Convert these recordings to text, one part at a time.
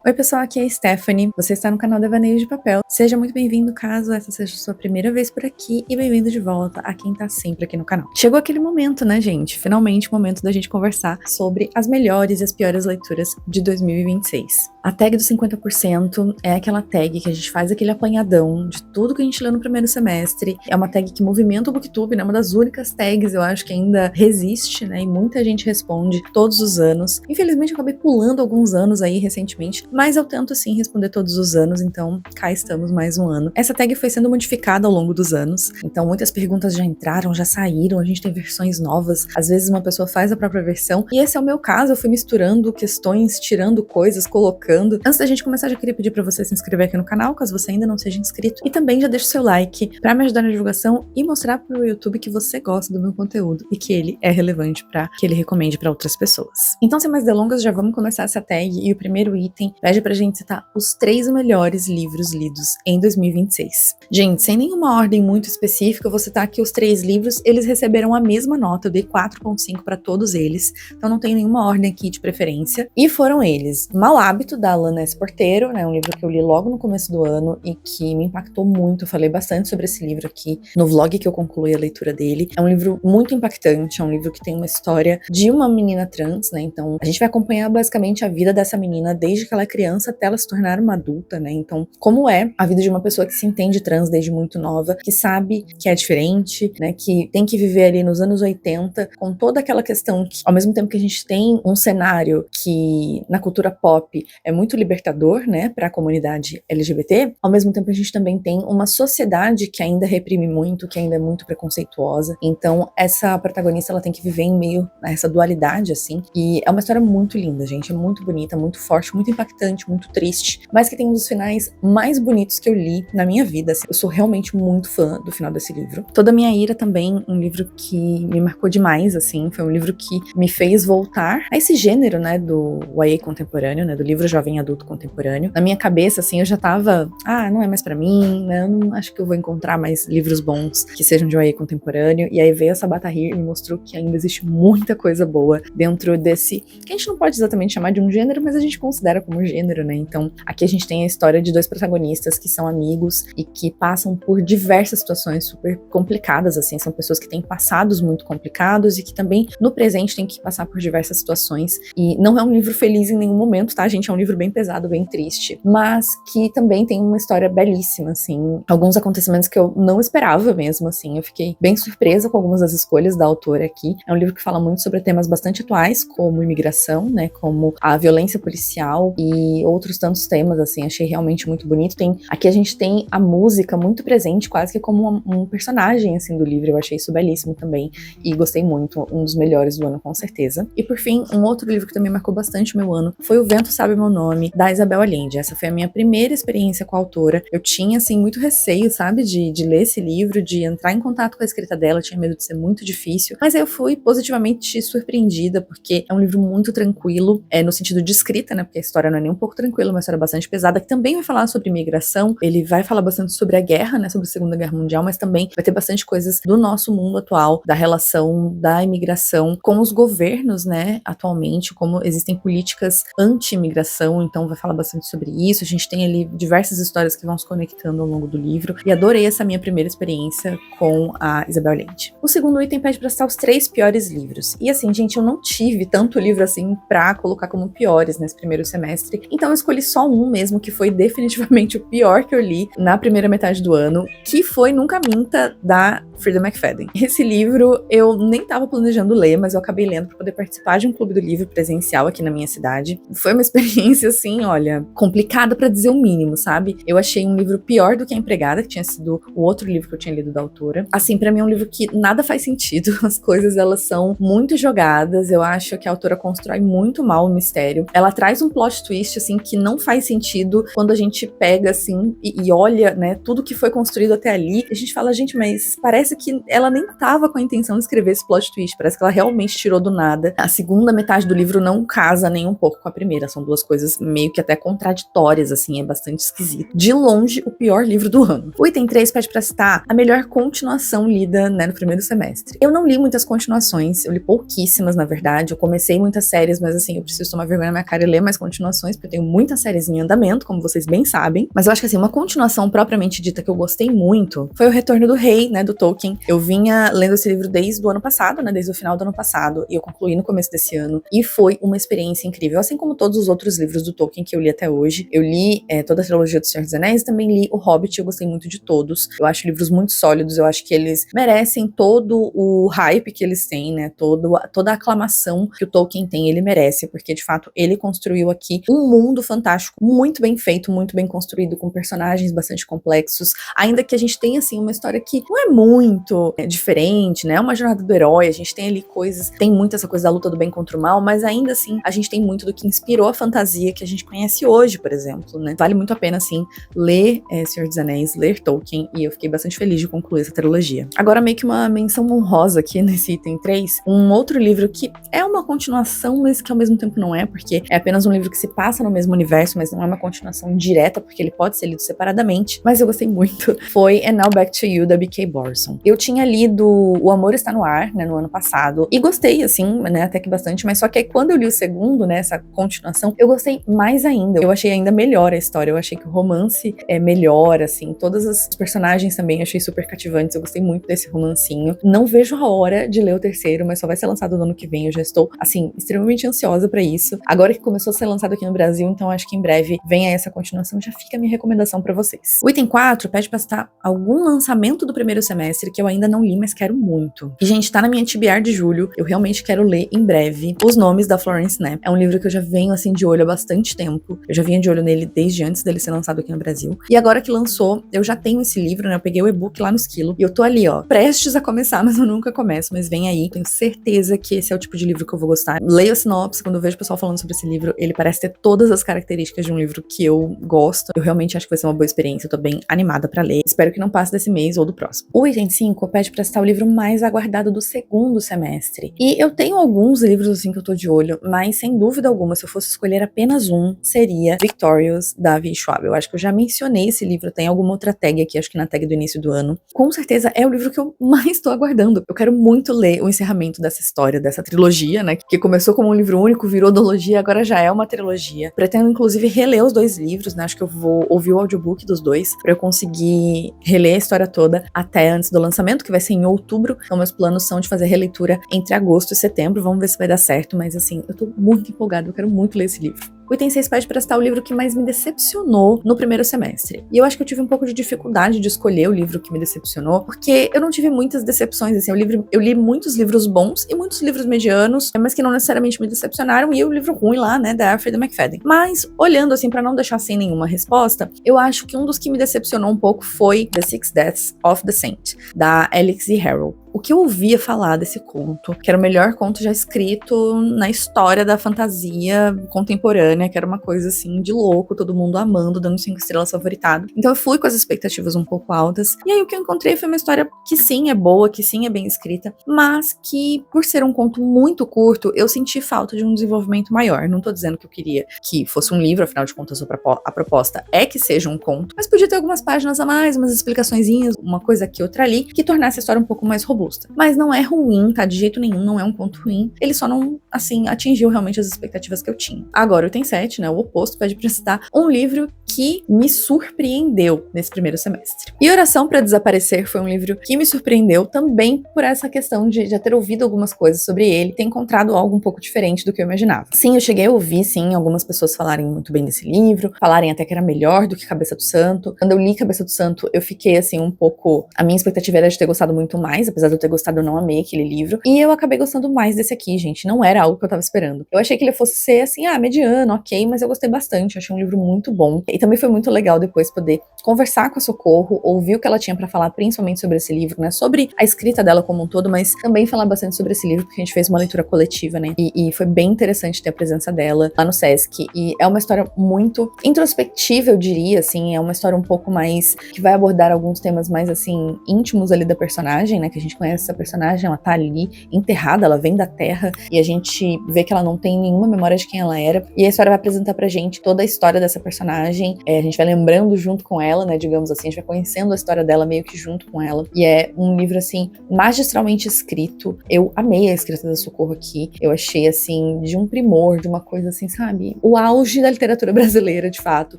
Oi pessoal, aqui é a Stephanie, você está no canal Devaneios de Papel. Seja muito bem-vindo caso essa seja a sua primeira vez por aqui e bem-vindo de volta a quem tá sempre aqui no canal. Chegou aquele momento, né gente? Finalmente o momento da gente conversar sobre as melhores e as piores leituras de 2026. A tag dos 50% é aquela tag que a gente faz aquele apanhadão de tudo que a gente leu no primeiro semestre. É uma tag que movimenta o Booktube, né? Uma das únicas tags, eu acho, que ainda resiste, né? E muita gente responde todos os anos. Infelizmente eu acabei pulando alguns anos aí recentemente, mas eu tento sim responder todos os anos, então cá estamos mais um ano. Essa tag foi sendo modificada ao longo dos anos, então muitas perguntas já entraram, já saíram, a gente tem versões novas, às vezes uma pessoa faz a própria versão, e esse é o meu caso, eu fui misturando questões, tirando coisas, colocando. Antes da gente começar, já queria pedir pra você se inscrever aqui no canal, caso você ainda não seja inscrito, e também já deixa o seu like pra me ajudar na divulgação e mostrar pro YouTube que você gosta do meu conteúdo e que ele é relevante pra que ele recomende pra outras pessoas. Então, sem mais delongas, já vamos começar essa tag, e o primeiro item pede pra gente citar os 3 melhores livros lidos em 2026. Gente, sem nenhuma ordem muito específica, eu vou citar aqui os 3 livros, eles receberam a mesma nota, eu dei 4.5 pra todos eles, então não tem nenhuma ordem aqui de preferência, e foram eles: Mau Hábito, da Alana S. Porteiro, né, um livro que eu li logo no começo do ano e que me impactou muito, eu falei bastante sobre esse livro aqui no vlog que eu concluí a leitura dele. É um livro muito impactante, é um livro que tem uma história de uma menina trans, né, então a gente vai acompanhar basicamente a vida dessa menina desde que ela é criança até ela se tornar uma adulta, né, então como é a vida de uma pessoa que se entende trans desde muito nova, que sabe que é diferente, né, que tem que viver ali nos anos 80 com toda aquela questão que, ao mesmo tempo que a gente tem um cenário que na cultura pop é muito libertador, né, para a comunidade LGBT, ao mesmo tempo a gente também tem uma sociedade que ainda reprime muito, que ainda é muito preconceituosa. Então essa protagonista, ela tem que viver em meio a essa dualidade, assim, e é uma história muito linda, gente, é muito bonita, muito forte, muito impactante, muito triste, mas que tem um dos finais mais bonitos que eu li na minha vida, assim. Eu sou realmente muito fã do final desse livro. Toda a Minha Ira também, um livro que me marcou demais, assim, foi um livro que me fez voltar a esse gênero, né, do YA contemporâneo, né, do livro jovem adulto contemporâneo. Na minha cabeça, assim, eu já tava, não é mais pra mim, né, eu não acho que eu vou encontrar mais livros bons que sejam de YA contemporâneo, e aí veio essa Bataille e me mostrou que ainda existe muita coisa boa dentro desse, que a gente não pode exatamente chamar de um gênero, mas a gente considera como gênero, né, então aqui a gente tem a história de 2 protagonistas que são amigos e que passam por diversas situações super complicadas, assim, são pessoas que têm passados muito complicados e que também no presente têm que passar por diversas situações, e não é um livro feliz em nenhum momento, tá, gente, é um livro bem pesado, bem triste, mas que também tem uma história belíssima, assim, alguns acontecimentos que eu não esperava mesmo, assim, eu fiquei bem surpresa com algumas das escolhas da autora aqui. É um livro que fala muito sobre temas bastante atuais, como imigração, né, como a violência policial e outros tantos temas, assim, achei realmente muito bonito. Aqui a gente tem a música muito presente, quase que como um personagem, assim, do livro, eu achei isso belíssimo também, e gostei muito, um dos melhores do ano, com certeza. E por fim, um outro livro que também marcou bastante o meu ano foi O Vento Sabe Meu Nome, da Isabel Allende. Essa foi a minha primeira experiência com a autora. Eu tinha, assim, muito receio, sabe, de ler esse livro, de entrar em contato com a escrita dela, eu tinha medo de ser muito difícil, mas aí eu fui positivamente surpreendida, porque é um livro muito tranquilo, no sentido de escrita, né, porque a história não é nem um pouco tranquila, uma história bastante pesada, que também vai falar sobre imigração, ele vai falar bastante sobre a guerra, né, sobre a Segunda Guerra Mundial, mas também vai ter bastante coisas do nosso mundo atual, da relação da imigração com os governos, né, atualmente, como existem políticas anti-imigração, então vai falar bastante sobre isso. A gente tem ali diversas histórias que vão se conectando ao longo do livro, e adorei essa minha primeira experiência com a Isabel Allende. O segundo item pede pra citar os 3 piores livros, e assim, gente, eu não tive tanto livro assim pra colocar como piores nesse primeiro semestre, então eu escolhi só um mesmo, que foi definitivamente o pior que eu li na primeira metade do ano, que foi Nunca Minta, da Freida McFadden. Esse livro eu nem tava planejando ler, mas eu acabei lendo pra poder participar de um clube do livro presencial aqui na minha cidade. Foi uma experiência, assim, olha, complicada pra dizer o mínimo, sabe? Eu achei um livro pior do que A Empregada, que tinha sido o outro livro que eu tinha lido da autora. Assim, pra mim é um livro que nada faz sentido, as coisas, elas são muito jogadas, eu acho que a autora constrói muito mal o mistério. Ela traz um plot twist, assim, que não faz sentido quando a gente pega, assim, e olha, né, tudo que foi construído até ali, a gente fala, gente, mas parece que ela nem tava com a intenção de escrever esse plot twist, parece que ela realmente tirou do nada. A segunda metade do livro não casa nem um pouco com a primeira, são 2 coisas coisas meio que até contraditórias, assim, é bastante esquisito. De longe, o pior livro do ano. O item 3 pede pra citar a melhor continuação lida, né, no primeiro semestre. Eu não li muitas continuações, eu li pouquíssimas, na verdade. Eu comecei muitas séries, mas assim, eu preciso tomar vergonha na minha cara e ler mais continuações, porque eu tenho muita séries em andamento, como vocês bem sabem. Mas eu acho que assim, uma continuação propriamente dita que eu gostei muito foi O Retorno do Rei, né, do Tolkien. Eu vinha lendo esse livro desde o ano passado, né, desde o final do ano passado, e eu concluí no começo desse ano, e foi uma experiência incrível, assim como todos os outros livros do Tolkien que eu li até hoje. Eu li toda a trilogia do Senhor dos Anéis, também li O Hobbit, eu gostei muito de todos. Eu acho livros muito sólidos, eu acho que eles merecem todo o hype que eles têm, né, toda a aclamação que o Tolkien tem, ele merece, porque de fato ele construiu aqui um mundo fantástico, muito bem feito, muito bem construído, com personagens bastante complexos, ainda que a gente tenha assim uma história que não é muito diferente, né, é uma jornada do herói, a gente tem ali coisas, tem muito essa coisa da luta do bem contra o mal, mas ainda assim a gente tem muito do que inspirou a fantasia que a gente conhece hoje, por exemplo, né, vale muito a pena assim ler Senhor dos Anéis, ler Tolkien, e eu fiquei bastante feliz de concluir essa trilogia. Agora meio que uma menção honrosa aqui nesse item 3, um outro livro que é uma continuação, mas que ao mesmo tempo não é, porque é apenas um livro que se passa no mesmo universo, mas não é uma continuação direta, porque ele pode ser lido separadamente, mas eu gostei muito, foi And Now Back to You, da B.K. Borson. Eu tinha lido O Amor Está no Ar, né, no ano passado, e gostei, assim, né, até que bastante, mas só que aí quando eu li o segundo, né, essa continuação, eu gostei mais ainda, eu achei ainda melhor a história, eu achei que o romance é melhor, assim, todos os personagens também eu achei super cativantes, eu gostei muito desse romancinho. Não vejo a hora de ler o terceiro, mas só vai ser lançado no ano que vem, eu já estou, assim, extremamente ansiosa pra isso. Agora que começou a ser lançado aqui no Brasil, então acho que em breve venha essa continuação, já fica a minha recomendação pra vocês. O item 4 pede pra citar algum lançamento do primeiro semestre que eu ainda não li, mas quero muito. E, gente, tá na minha TBR de julho, eu realmente quero ler em breve Os Nomes, da Florence Knapp. É um livro que eu já venho, assim, de olho há bastante tempo. Eu já vinha de olho nele desde antes dele ser lançado aqui no Brasil. E agora que lançou, eu já tenho esse livro, né? Eu peguei o e-book lá no Esquilo e eu tô ali, ó, prestes a começar, mas eu nunca começo, mas vem aí. Tenho certeza que esse é o tipo de livro que eu vou gostar. Leio a sinopse, quando eu vejo o pessoal falando sobre esse livro, ele parece ter todas as características de um livro que eu gosto. Eu realmente acho que vai ser uma boa experiência, eu tô bem animada pra ler. Espero que não passe desse mês ou do próximo. O item 5 pede pra citar o livro mais aguardado do segundo semestre. E eu tenho alguns livros assim que eu tô de olho, mas sem dúvida alguma, se eu fosse escolher apenas um, seria Victorious, da V. Schwab. Eu acho que eu já mencionei esse livro, tem alguma outra tag aqui, acho que na tag do início do ano. Com certeza é o livro que eu mais tô aguardando. Eu quero muito ler o encerramento dessa história, dessa trilogia, né, que começou como um livro único, virou duologia, agora já é uma trilogia. Pretendo inclusive reler os dois livros, né, acho que eu vou ouvir o audiobook dos dois, pra eu conseguir reler a história toda até antes do lançamento, que vai ser em outubro. Então meus planos são de fazer releitura entre agosto e setembro, vamos ver se vai dar certo, mas assim, eu tô muito empolgada, eu quero muito ler esse livro. O item 6 pede pra citar o livro que mais me decepcionou no primeiro semestre. E eu acho que eu tive um pouco de dificuldade de escolher o livro que me decepcionou, porque eu não tive muitas decepções, assim, eu li muitos livros bons e muitos livros medianos, mas que não necessariamente me decepcionaram, e o livro ruim lá, né, da Alfred McFadden. Mas, olhando assim, pra não deixar sem nenhuma resposta, eu acho que um dos que me decepcionou um pouco foi The Six Deaths of the Saint, da Alix E. Harrell. O que eu ouvia falar desse conto, que era o melhor conto já escrito na história da fantasia contemporânea, que era uma coisa assim de louco, todo mundo amando, dando 5 estrelas, favoritado. Então eu fui com as expectativas um pouco altas, e aí o que eu encontrei foi uma história que sim é boa, que sim é bem escrita, mas que por ser um conto muito curto, eu senti falta de um desenvolvimento maior. Não tô dizendo que eu queria que fosse um livro, afinal de contas a proposta é que seja um conto, mas podia ter algumas páginas a mais, umas explicaçõezinhas, uma coisa aqui, outra ali, que tornasse a história um pouco mais robusta. Mas não é ruim, tá? De jeito nenhum, não é um conto ruim. Ele só não, assim, atingiu realmente as expectativas que eu tinha. Agora, o item 7, né, o oposto, pede pra citar um livro que me surpreendeu nesse primeiro semestre. E Oração para Desaparecer foi um livro que me surpreendeu também por essa questão de já ter ouvido algumas coisas sobre ele, ter encontrado algo um pouco diferente do que eu imaginava. Sim, eu cheguei a ouvir, sim, algumas pessoas falarem muito bem desse livro, falarem até que era melhor do que Cabeça do Santo. Quando eu li Cabeça do Santo, eu fiquei, assim, um pouco... A minha expectativa era de ter gostado muito mais, apesar de eu ter gostado, eu não amei aquele livro. E eu acabei gostando mais desse aqui, gente. Não era algo que eu tava esperando. Eu achei que ele fosse ser, assim, mediano, ok, mas eu gostei bastante. Eu achei um livro muito bom. E também foi muito legal depois poder conversar com a Socorro, ouvir o que ela tinha pra falar, principalmente sobre esse livro, né? Sobre a escrita dela como um todo, mas também falar bastante sobre esse livro, porque a gente fez uma leitura coletiva, né? E foi bem interessante ter a presença dela lá no Sesc. E é uma história muito introspectiva, eu diria, assim. É uma história um pouco mais que vai abordar alguns temas mais, assim, íntimos ali da personagem, né? Que a gente conhece essa personagem, ela tá ali enterrada, ela vem da terra, e a gente vê que ela não tem nenhuma memória de quem ela era. E a história vai apresentar pra gente toda a história dessa personagem. A gente vai lembrando junto com ela, né? Digamos assim, a gente vai conhecendo a história dela meio que junto com ela. E é um livro, assim, magistralmente escrito. Eu amei a escrita da Socorro aqui. Eu achei, assim, de um primor, de uma coisa assim, sabe? O auge da literatura brasileira, de fato.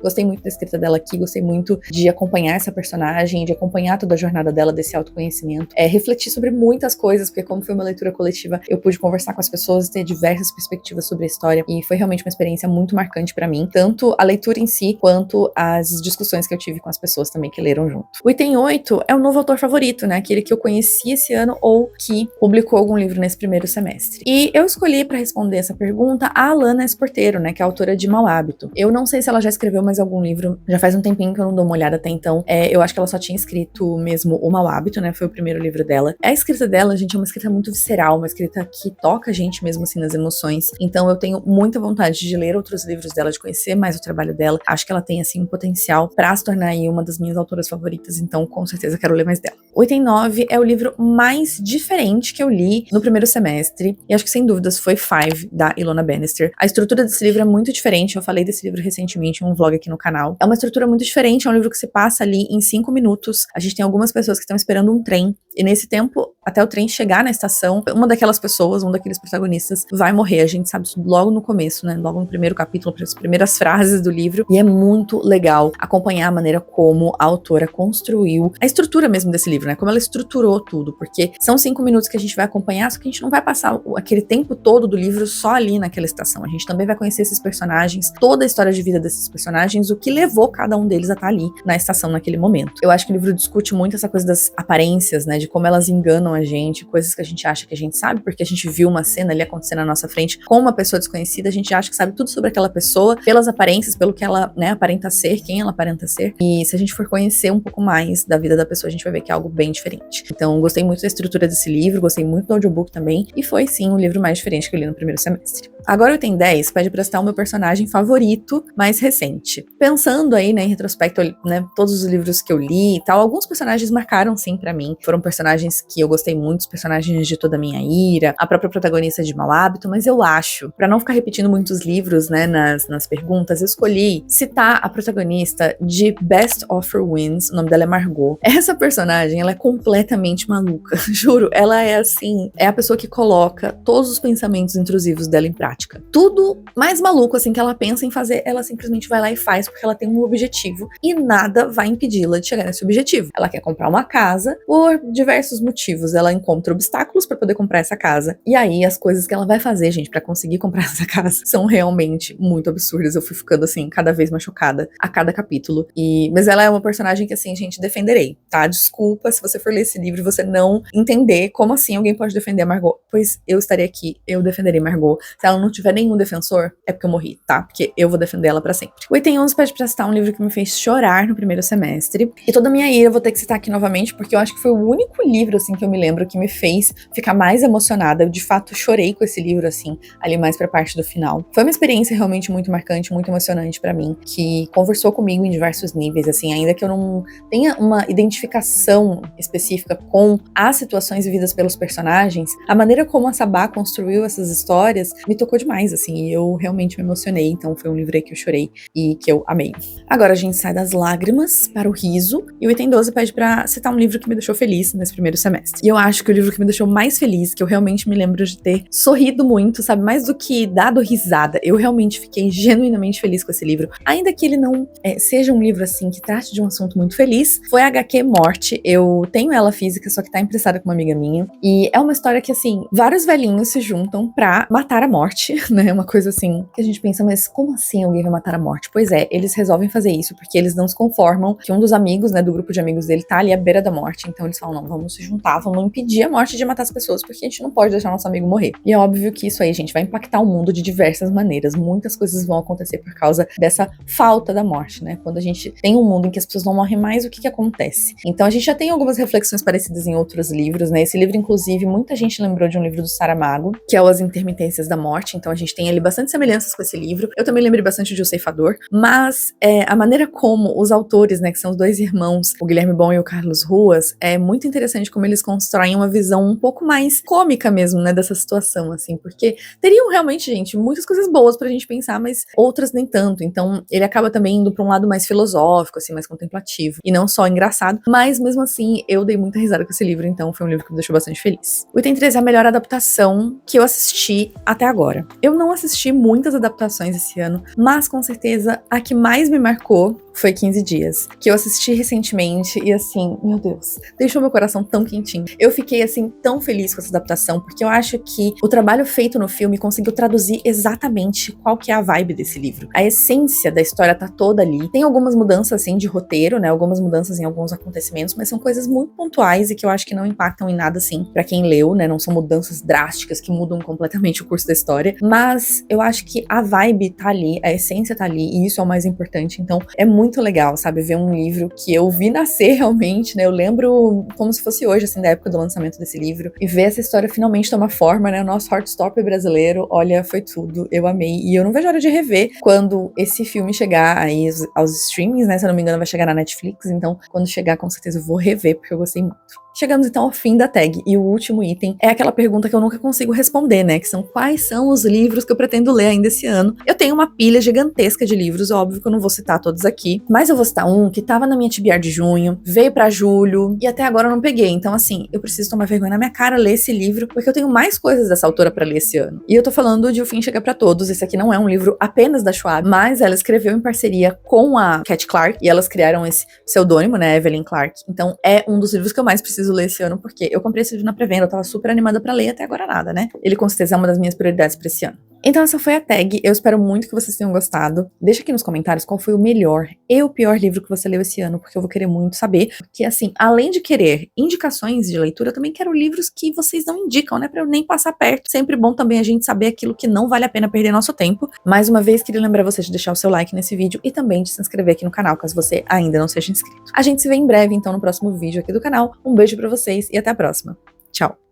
Gostei muito da escrita dela aqui, gostei muito de acompanhar essa personagem, de acompanhar toda a jornada dela, desse autoconhecimento. Refletir sobre muitas coisas, porque como foi uma leitura coletiva, eu pude conversar com as pessoas e ter diversas perspectivas sobre a história. E foi realmente uma experiência muito marcante pra mim. Tanto a leitura em si, quanto as discussões que eu tive com as pessoas também que leram junto. O item 8 é o novo autor favorito, né? Aquele que eu conheci esse ano ou que publicou algum livro nesse primeiro semestre. E eu escolhi pra responder essa pergunta a Alana Esporteiro, né? Que é a autora de Mau Hábito. Eu não sei se ela já escreveu mais algum livro, já faz um tempinho que eu não dou uma olhada até então. Eu acho que ela só tinha escrito mesmo O Mau Hábito, né? Foi o primeiro livro dela. A escrita dela, gente, é uma escrita muito visceral, uma escrita que toca a gente mesmo assim nas emoções. Então eu tenho muita vontade de ler outros livros dela, de conhecer mais o trabalho dela. Acho que ela tem, assim, um potencial pra se tornar aí uma das minhas autoras favoritas, então com certeza quero ler mais dela. O item 9 é o livro mais diferente que eu li no primeiro semestre, e acho que sem dúvidas foi Five, da Ilona Bannister. A estrutura desse livro é muito diferente, eu falei desse livro recentemente em um vlog aqui no canal. É uma estrutura muito diferente, é um livro que se passa ali em 5 minutos. A gente tem algumas pessoas que estão esperando um trem, e nesse tempo, até o trem chegar na estação, uma daquelas pessoas, um daqueles protagonistas, vai morrer. A gente sabe isso logo no começo, né? Logo no primeiro capítulo, as primeiras frases do livro. E é muito legal acompanhar a maneira como a autora construiu a estrutura mesmo desse livro, né? Como ela estruturou tudo. Porque são 5 minutos que a gente vai acompanhar, só que a gente não vai passar aquele tempo todo do livro só ali naquela estação. A gente também vai conhecer esses personagens, toda a história de vida desses personagens, o que levou cada um deles a estar ali na estação naquele momento. Eu acho que o livro discute muito essa coisa das aparências, né? De como elas enganam a gente, coisas que a gente acha que a gente sabe, porque a gente viu uma cena ali acontecer na nossa frente com uma pessoa desconhecida, a gente acha que sabe tudo sobre aquela pessoa, pelas aparências, pelo que ela, né, aparenta ser, quem ela aparenta ser. E se a gente for conhecer um pouco mais da vida da pessoa, a gente vai ver que é algo bem diferente. Então, gostei muito da estrutura desse livro, gostei muito do audiobook também, e foi sim o livro mais diferente que eu li no primeiro semestre. Agora o item 10 pede pra citar o meu personagem favorito mais recente. Pensando aí, né, em retrospecto, né, todos os livros que eu li e tal, alguns personagens marcaram sim pra mim. Foram personagens que eu gostei muito, os personagens de Toda a Minha Ira, a própria protagonista de Mau Hábito, mas eu acho, pra não ficar repetindo muitos livros, né, nas perguntas, eu escolhi citar a protagonista de Best Offer Wins, o nome dela é Margot. Essa personagem, ela é completamente maluca, juro, ela é assim, é a pessoa que coloca todos os pensamentos intrusivos dela em prática. Tudo mais maluco, assim, que ela pensa em fazer, ela simplesmente vai lá e faz, porque ela tem um objetivo e nada vai impedi-la de chegar nesse objetivo. Ela quer comprar uma casa, por diversos motivos, ela encontra obstáculos pra poder comprar essa casa, e aí as coisas que ela vai fazer, gente, pra conseguir comprar essa casa, são realmente muito absurdas. Eu fui ficando, assim, cada vez mais chocada a cada capítulo, mas ela é uma personagem que, assim, gente, defenderei, tá? Desculpa se você for ler esse livro e você não entender como assim alguém pode defender a Margot, pois eu estarei aqui, eu defenderei Margot. Se ela não tiver nenhum defensor, é porque eu morri, tá? Porque eu vou defender ela pra sempre. O item 11 pede pra citar um livro que me fez chorar no primeiro semestre, e Toda a Minha Ira eu vou ter que citar aqui novamente, porque eu acho que foi o único livro, assim, que eu me lembro que me fez ficar mais emocionada. Eu, de fato, chorei com esse livro, assim, ali mais pra parte do final. Foi uma experiência realmente muito marcante, muito emocionante pra mim, que conversou comigo em diversos níveis, assim, ainda que eu não tenha uma identificação específica com as situações vividas pelos personagens, a maneira como a Sabá construiu essas histórias me tocou demais, assim, e eu realmente me emocionei. Então foi um livro aí que eu chorei e que eu amei. Agora a gente sai das lágrimas para o riso, e o item 12 pede pra citar um livro que me deixou feliz nesse primeiro semestre. E eu acho que o livro que me deixou mais feliz, que eu realmente me lembro de ter sorrido muito, sabe, mais do que dado risada, eu realmente fiquei genuinamente feliz com esse livro, ainda que ele não seja um livro, assim, que trate de um assunto muito feliz, foi a HQ Morte. Eu tenho ela física, só que tá emprestada com uma amiga minha, e é uma história que, assim, vários velhinhos se juntam pra matar a morte, morte, né? Uma coisa assim, que a gente pensa, mas como assim alguém vai matar a morte? Pois é, eles resolvem fazer isso porque eles não se conformam que um dos amigos, né, do grupo de amigos dele tá ali à beira da morte. Então eles falam, não, vamos se juntar, vamos impedir a morte de matar as pessoas, porque a gente não pode deixar nosso amigo morrer. E é óbvio que isso aí, gente, vai impactar o mundo de diversas maneiras. Muitas coisas vão acontecer por causa dessa falta da morte, né? Quando a gente tem um mundo em que as pessoas não morrem mais, o que acontece? Então a gente já tem algumas reflexões parecidas em outros livros, né? Esse livro, inclusive, muita gente lembrou de um livro do Saramago, que é o As Intermitências da Morte. Então a gente tem ali bastante semelhanças com esse livro. Eu também lembrei bastante de O Ceifador, mas a maneira como os autores, né, que são os dois irmãos, o Guilherme Bon e o Carlos Ruas, é muito interessante como eles constroem uma visão um pouco mais cômica mesmo, né, dessa situação, assim, porque teriam realmente, gente, muitas coisas boas pra gente pensar, mas outras nem tanto. Então ele acaba também indo pra um lado mais filosófico, assim, mais contemplativo, e não só engraçado, mas mesmo assim eu dei muita risada com esse livro, então foi um livro que me deixou bastante feliz. O item 3 é a melhor adaptação que eu assisti até agora. Eu não assisti muitas adaptações esse ano, mas com certeza a que mais me marcou foi 15 Dias, que eu assisti recentemente e assim, meu Deus, deixou meu coração tão quentinho. Eu fiquei assim tão feliz com essa adaptação, porque eu acho que o trabalho feito no filme conseguiu traduzir exatamente qual que é a vibe desse livro. A essência da história tá toda ali. Tem algumas mudanças assim de roteiro, né, algumas mudanças em alguns acontecimentos, mas são coisas muito pontuais e que eu acho que não impactam em nada assim pra quem leu, né, não são mudanças drásticas que mudam completamente o curso da história, mas eu acho que a vibe tá ali, a essência tá ali e isso é o mais importante. Então é muito legal, sabe, ver um livro que eu vi nascer realmente, né, eu lembro como se fosse hoje, assim, da época do lançamento desse livro, e ver essa história finalmente tomar forma, né, o nosso Heartstopper brasileiro, olha, foi tudo, eu amei, e eu não vejo a hora de rever quando esse filme chegar aí aos streamings, né, se eu não me engano vai chegar na Netflix, então quando chegar com certeza eu vou rever, porque eu gostei muito. Chegamos então ao fim da tag, e o último item é aquela pergunta que eu nunca consigo responder, né, que são quais são os livros que eu pretendo ler ainda esse ano. Eu tenho uma pilha gigantesca de livros, óbvio que eu não vou citar todos aqui, mas eu vou citar um que tava na minha TBR de junho, veio pra julho, e até agora eu não peguei, então assim, eu preciso tomar vergonha na minha cara, ler esse livro, porque eu tenho mais coisas dessa autora pra ler esse ano. E eu tô falando de O Fim Chega Pra Todos, esse aqui não é um livro apenas da Schwab, mas ela escreveu em parceria com a Cat Clark, e elas criaram esse pseudônimo, né, Evelyn Clark, então é um dos livros que eu mais preciso ler esse ano, porque eu comprei esse livro na pré-venda, eu tava super animada pra ler, até agora nada, né? Ele com certeza é uma das minhas prioridades pra esse ano. Então essa foi a tag, eu espero muito que vocês tenham gostado. Deixa aqui nos comentários qual foi o melhor e o pior livro que você leu esse ano, porque eu vou querer muito saber. Porque assim, além de querer indicações de leitura, eu também quero livros que vocês não indicam, né, pra eu nem passar perto. Sempre bom também a gente saber aquilo que não vale a pena perder nosso tempo. Mais uma vez, queria lembrar vocês de deixar o seu like nesse vídeo e também de se inscrever aqui no canal, caso você ainda não seja inscrito. A gente se vê em breve, então, no próximo vídeo aqui do canal. Um beijo pra vocês e até a próxima. Tchau!